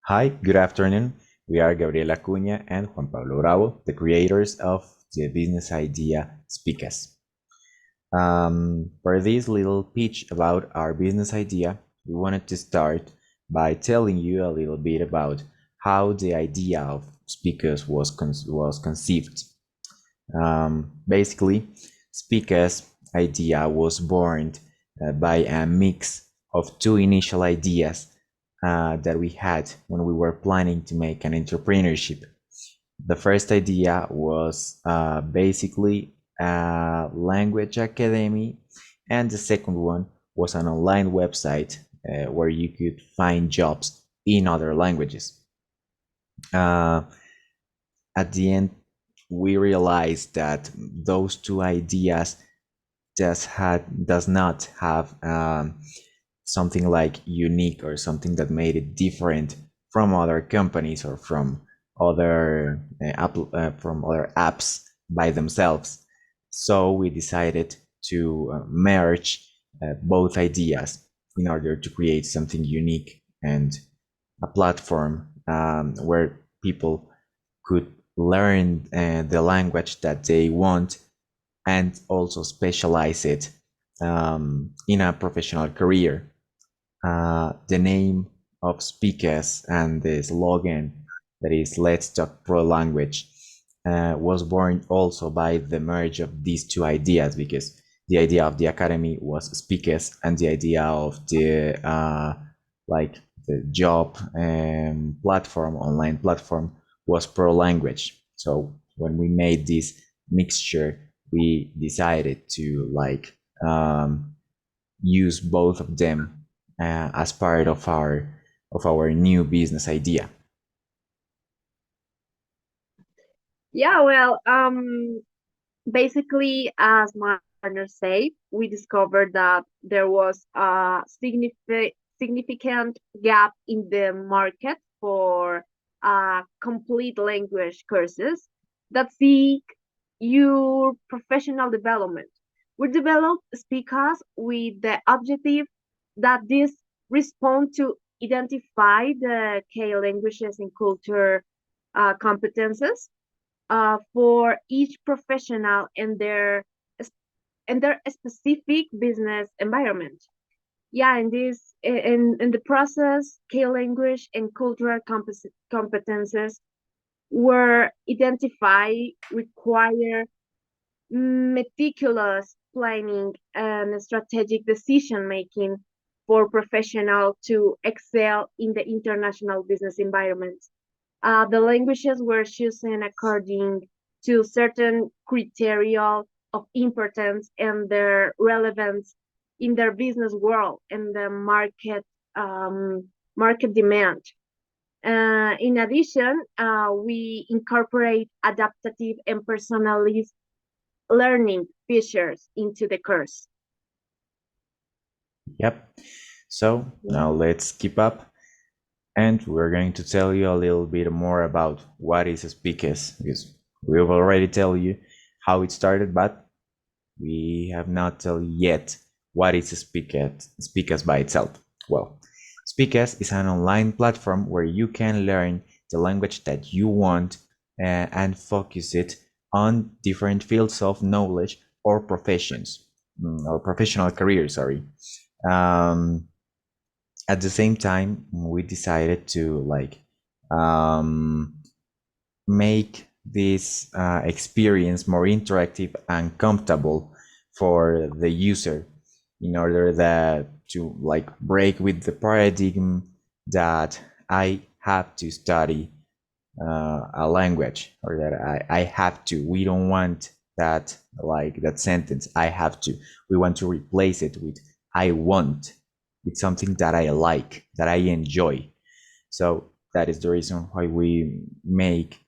Hi, good afternoon. We are Gabriela Acuña and Juan Pablo Bravo, the creators of the business idea Speakers. For this little pitch about our business idea, we wanted to start by telling you a little bit about how the idea of Speakers was conceived. Basically, Speakers' idea was born by a mix of two initial ideas that we had when we were planning to make an entrepreneurship. The first idea was basically a language academy, and the second one was an online website where you could find jobs in other languages. Uh, at the end, we realized that those two ideas does not have something like unique or something that made it different from other companies or from from other apps by themselves. So we decided to merge both ideas in order to create something unique and a platform where people could learn the language that they want and also specialize it in a professional career. The name of Speakers and the slogan that is Let's Talk Pro Language was born also by the merge of these two ideas, because the idea of the academy was Speakers and the idea of the like the job platform, online platform, was Pro Language. So when we made this mixture, we decided to use both of them as part of our new business idea. Yeah, well, basically, as my partner said, we discovered that there was a significant gap in the market for complete language courses that seek your professional development. We developed speakers with the objective that this respond to identify the key languages and culture competences for each professional and their specific business environment. Yeah, in the process, key language and cultural competences were identified, require meticulous planning and strategic decision making for professionals to excel in the international business environment. The languages were chosen according to certain criteria of importance and their relevance in their business world and the market demand. In addition, we incorporate adaptive and personalized learning features into the course. Yep. So now let's keep up, and we're going to tell you a little bit more about what is Speakers, because we've already tell you how it started, but we have not tell you yet what is Speakers by itself. Well, Speakers is an online platform where you can learn the language that you want and focus it on different fields of knowledge or professions or professional careers. Sorry. Um, at the same time, we decided to um, make this experience more interactive and comfortable for the user, in order that to break with the paradigm that I have to study a language, or that I have to. We don't want that, that sentence, I have to. We want to replace it with I want. It's something that I like, that I enjoy. So that is the reason why we make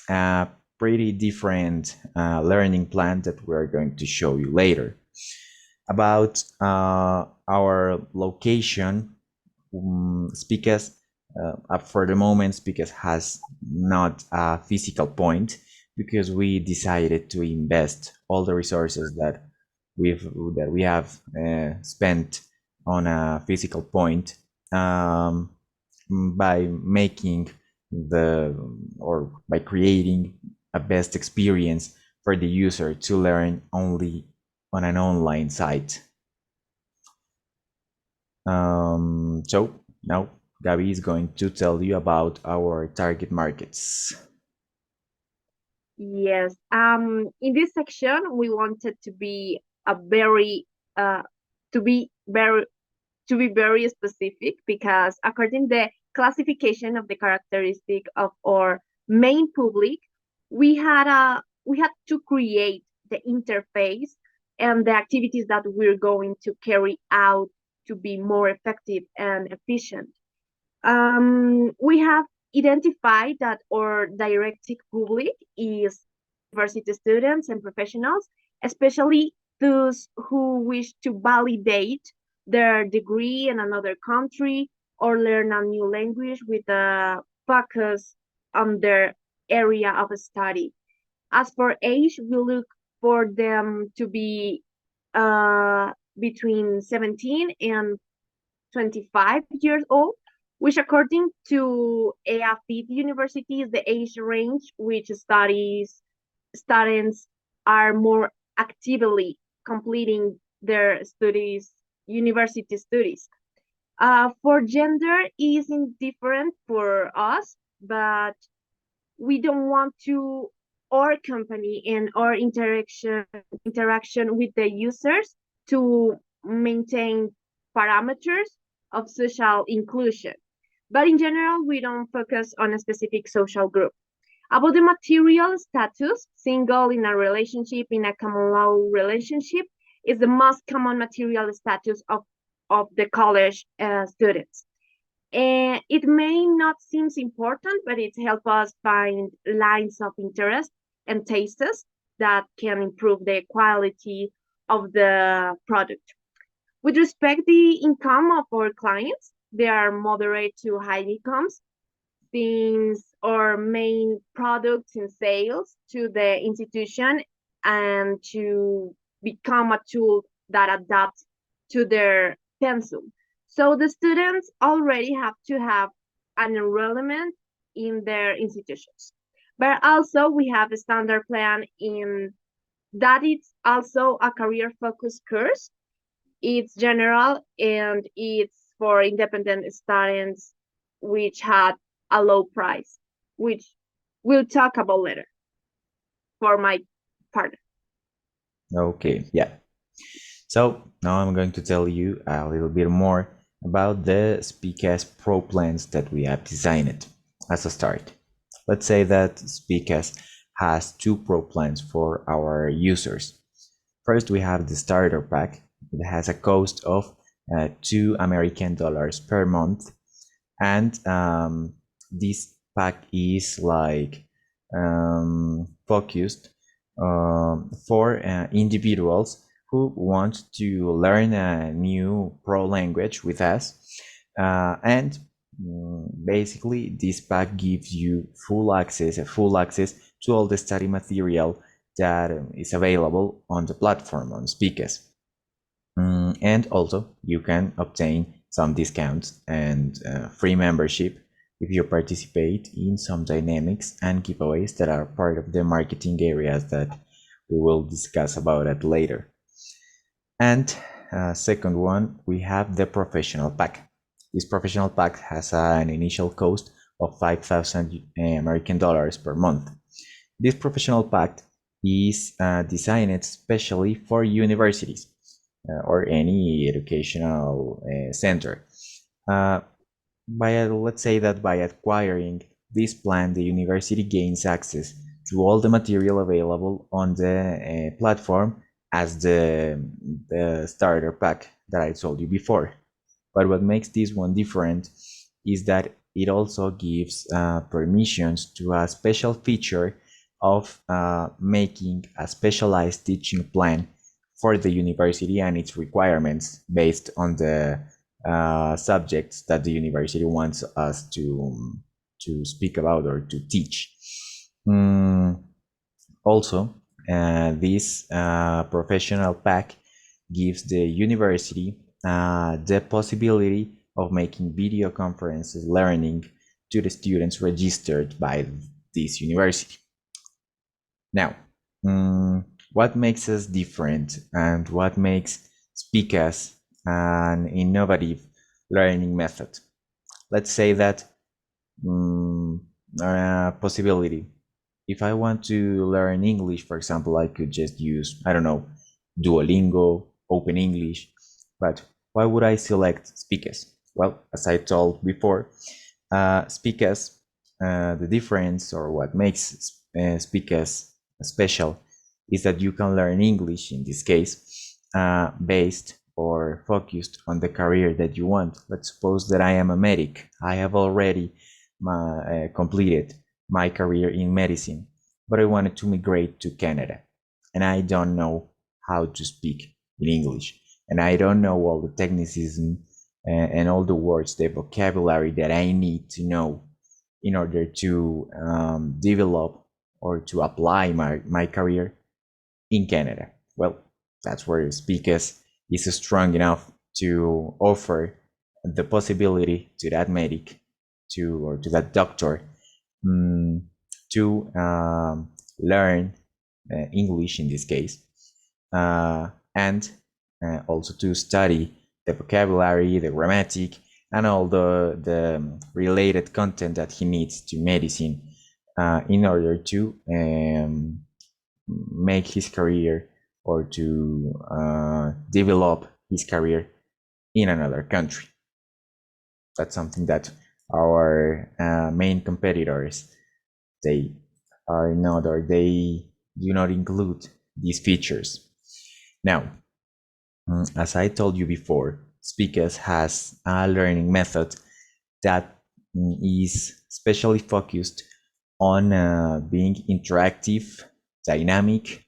a pretty different learning plan that we're going to show you later. About our location, Speakers, for the moment, Speakers has not a physical point, because we decided to invest all the resources that we have spent on a physical point. by making the or by creating a best experience for the user to learn only on an online site. So now Gabi is going to tell you about our target markets. Yes. In this section, we wanted to be a very uh to be very to be very specific because according to the classification of the characteristic of our main public, we had to create the interface and the activities that we're going to carry out to be more effective and efficient. We have identified that our direct public is university students and professionals, especially those who wish to validate their degree in another country or learn a new language with a focus on their area of study. As for age, we look for them to be between 17 and 25 years old, which according to AFIT University is the age range which students are more actively completing their studies, university studies. For gender is indifferent for us, but we don't want to our company and our interaction with the users to maintain parameters of social inclusion. But in general, we don't focus on a specific social group. About the material status, single in a relationship, in a common law relationship, is the most common material status of the college students. And it may not seem important, but it helps us find lines of interest and tastes that can improve the quality of the product. With respect the income of our clients, they are moderate to high incomes since our main products in sales to the institution and to become a tool that adapts to their pensum. So the students already have to have an enrollment in their institutions. But also we have a standard plan in that it's also a career focused course. It's general and it's for independent students which had a low price, which we'll talk about later for my part. Okay, yeah. So now I'm going to tell you a little bit more about the Speakers Pro plans that we have designed as a start. Let's say that Speakers has two Pro plans for our users. First, we have the starter pack. It has a cost of $2 per month, and this pack is like focused for individuals who want to learn a new pro language with us, and basically this pack gives you full access to all the study material that is available on the platform on Speakers. And also you can obtain some discounts and free membership if you participate in some dynamics and giveaways that are part of the marketing areas that we will discuss about it later. And second one, we have the professional pack. This professional pack has an initial cost of 5,000 American dollars per month. This professional pack is designed especially for universities or any educational center. Let's say that by acquiring this plan, the university gains access to all the material available on the platform as the starter pack that I told you before. But what makes this one different is that it also gives permissions to a special feature of making a specialized teaching plan for the university and its requirements based on the subjects that the university wants us to speak about or to teach. Also, this professional pack gives the university the possibility of making video conferences learning to the students registered by this university. Now, what makes us different and what makes Speakers an innovative learning method? Let's say that possibility. If I want to learn English, for example, I could just use, I don't know, Duolingo, Open English. But why would I select Speakers? Well, as I told before, Speakers, the difference or what makes Speakers special is that you can learn English in this case based or focused on the career that you want. Let's suppose that I am a medic. I have already completed my career in medicine, but I wanted to migrate to Canada, and I don't know how to speak in English, and I don't know all the technicism and all the words, the vocabulary that I need to know in order to develop or to apply my career in Canada. Well, that's where Speakers is strong enough to offer the possibility to that medic or to that doctor to learn English in this case, and also to study the vocabulary, the grammatic, and all the related content that he needs to medicine in order to make his career or to develop his career in another country. That's something that our main competitors, they are not, or they do not include these features. Now, as I told you before, Speakers has a learning method that is specially focused on being interactive, dynamic,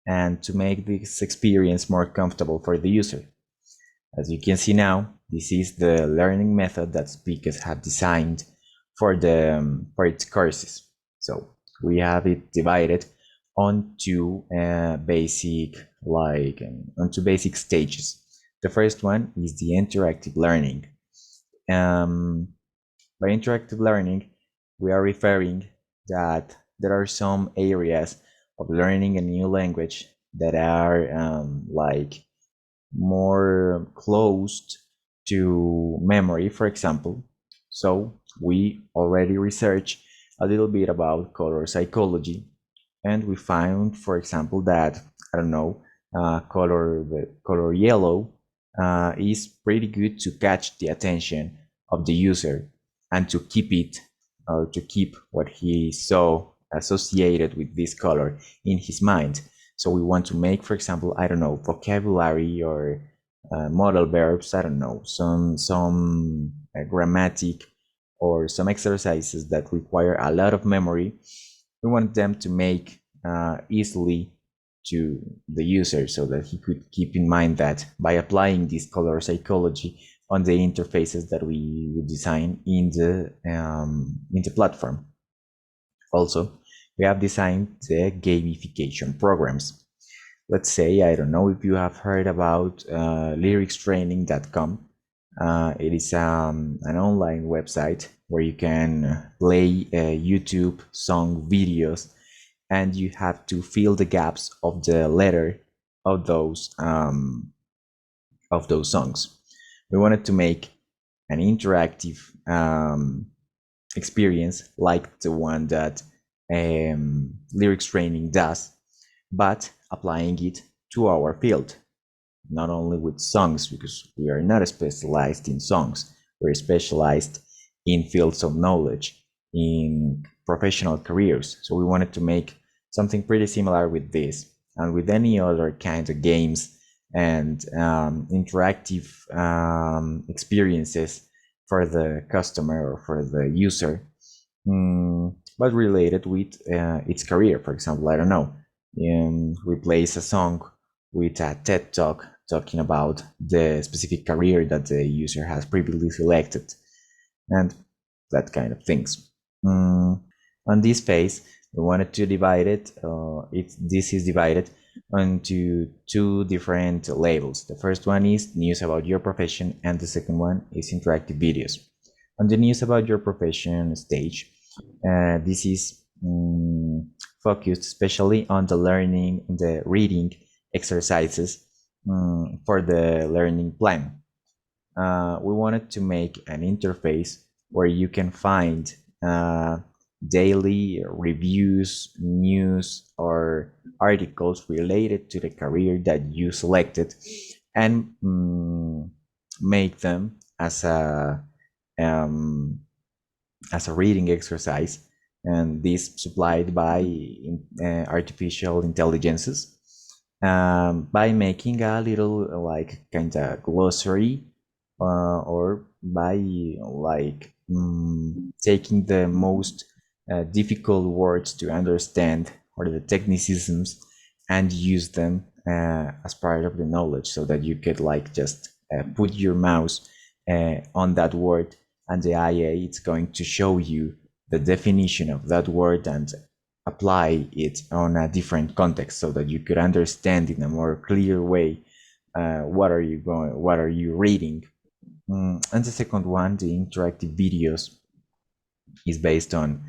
and to make this experience more comfortable for the user. As you can see now, this is the learning method that Speakers have designed for its courses. So we have it divided onto basic stages. The first one is the interactive learning. By interactive learning, we are referring that there are some areas of learning a new language that are more closed to memory, for example. So we already researched a little bit about color psychology, and we found, for example, that I don't know, the color yellow is pretty good to catch the attention of the user and to keep it, or to keep what he saw associated with this color in his mind. So we want to make, for example, I don't know, vocabulary or modal verbs, I don't know, some grammatic or some exercises that require a lot of memory. We want them to make easily to the user so that he could keep in mind that by applying this color psychology on the interfaces that we would design in the platform. Also, we have designed the gamification programs. Let's say, I don't know if you have heard about lyricstraining.com. It is an online website where you can play YouTube song videos, and you have to fill the gaps of the letter of those songs. We wanted to make an interactive experience like the one that lyrics training does, but applying it to our field, not only with songs, because we are not specialized in songs, we're specialized in fields of knowledge, in professional careers. So we wanted to make something pretty similar with this and with any other kind of games and interactive experiences for the customer or for the user, but related with its career. For example, I don't know, replace a song with a TED talk talking about the specific career that the user has previously selected, and that kind of things. On this phase, we wanted to divide it. This is divided onto two different labels. The first one is news about your profession, and the second one is interactive videos. On the news about your profession stage, this is focused especially on the learning, the reading exercises for the learning plan. We wanted to make an interface where you can find daily reviews, news, or articles related to the career that you selected, and make them um, as a reading exercise, and this supplied by artificial intelligences, by making a little like kind of glossary, or by like taking the most difficult words to understand or the technicisms and use them as part of the knowledge, so that you could like just put your mouse on that word, and the IA it's going to show you the definition of that word and apply it on a different context, so that you could understand in a more clear way what are you reading. And the second one, the interactive videos, is based on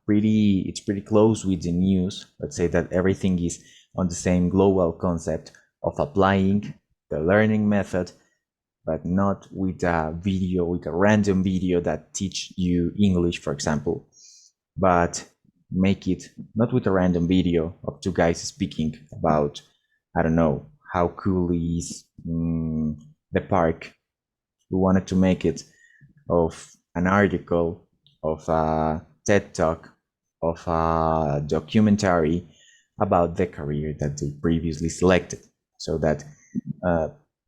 it's pretty close with the news. Let's say that everything is on the same global concept of applying the learning method, but not with a random video that teach you English, for example, but make it not with a random video of two guys speaking about, I don't know, how cool is the park. We wanted to make it of an article, of a TED talk, of a documentary about the career that they previously selected, so that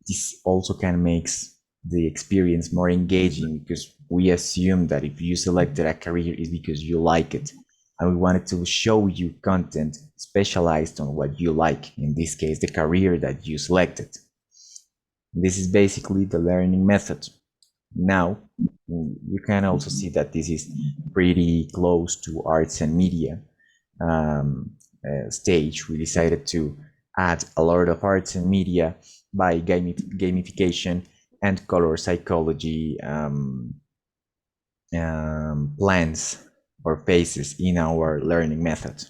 this also can makes the experience more engaging, because we assume that if you selected a career is because you like it, and we wanted to show you content specialized on what you like, in this case the career that you selected. This is basically the learning method. Now you can also see that this is pretty close to arts and media stage. We decided to add a lot of arts and media by gamification and color psychology plans or phases in our learning method.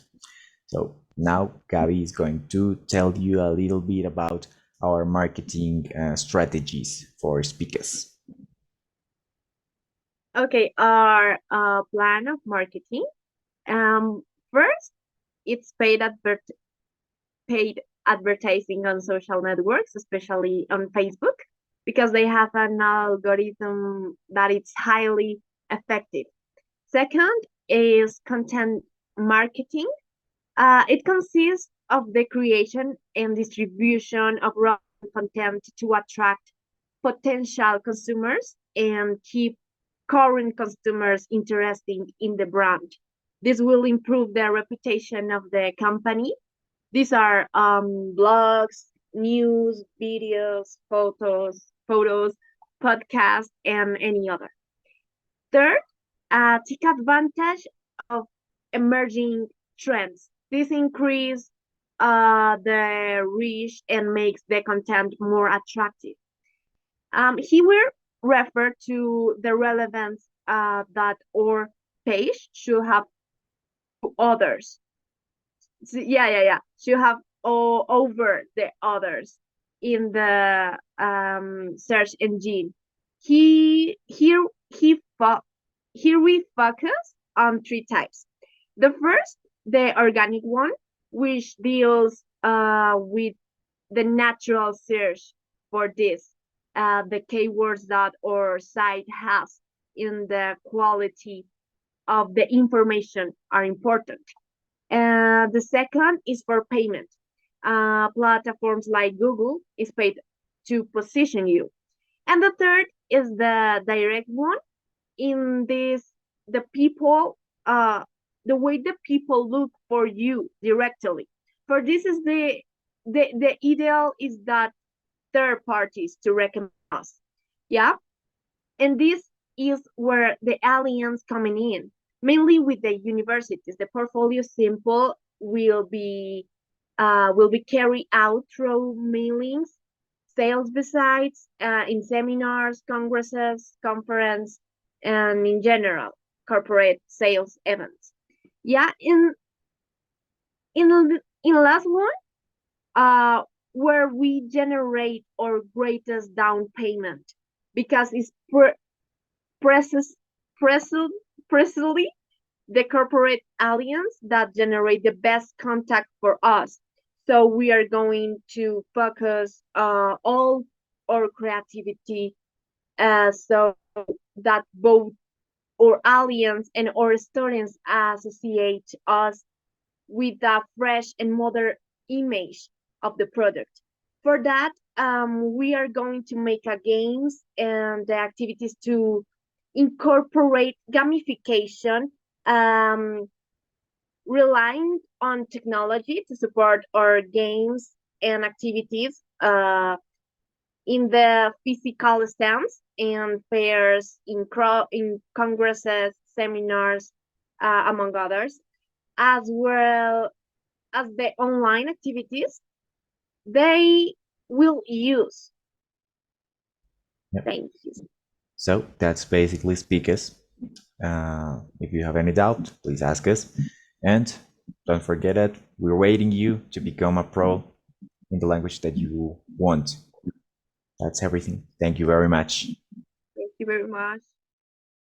So now Gabi is going to tell you a little bit about our marketing strategies for speakers. Okay, our plan of marketing. First, it's paid advertising on social networks, especially on Facebook, because they have an algorithm that is highly effective. Second is content marketing. It consists of the creation and distribution of relevant content to attract potential consumers and keep current customers interested in the brand. This will improve the reputation of the company. These are blogs, news, videos, photos, podcasts, and any other. Third, take advantage of emerging trends. This increase the reach and makes the content more attractive. He will refer to the relevance that our page should have to others. So, yeah. Should have over the others in the search engine. He here he fo- Here we focus on three types. The first, the organic one, which deals with the natural search for this, the keywords that our site has in the quality of the information are important. The second is for payment. Platforms like Google is paid to position you. And the third is the direct one. In this, the people, the way the people look for you directly. For this is the ideal is that third parties to recommend us. Yeah. And this is where the aliens coming in, mainly with the universities. The portfolio simple will be will be carried out through mailings, sales visits, in seminars, congresses, conference, and in general, corporate sales events. Yeah, in last one, where we generate our greatest down payment because it's precis- precis- precisely the corporate alliance that generate the best contact for us. So we are going to focus all our creativity so that both our alliance and our students associate us with a fresh and modern image of the product. For that, we are going to make a games and the activities to incorporate gamification, um, relying on technology to support our games and activities in the physical stands and fairs, in congresses, seminars, among others, as well as the online activities they will use. Yep. Thank you. So that's basically Speakers. If you have any doubt, please ask us. And don't forget it, we're waiting you to become a pro in the language that you want. That's everything. Thank you very much. Thank you very much.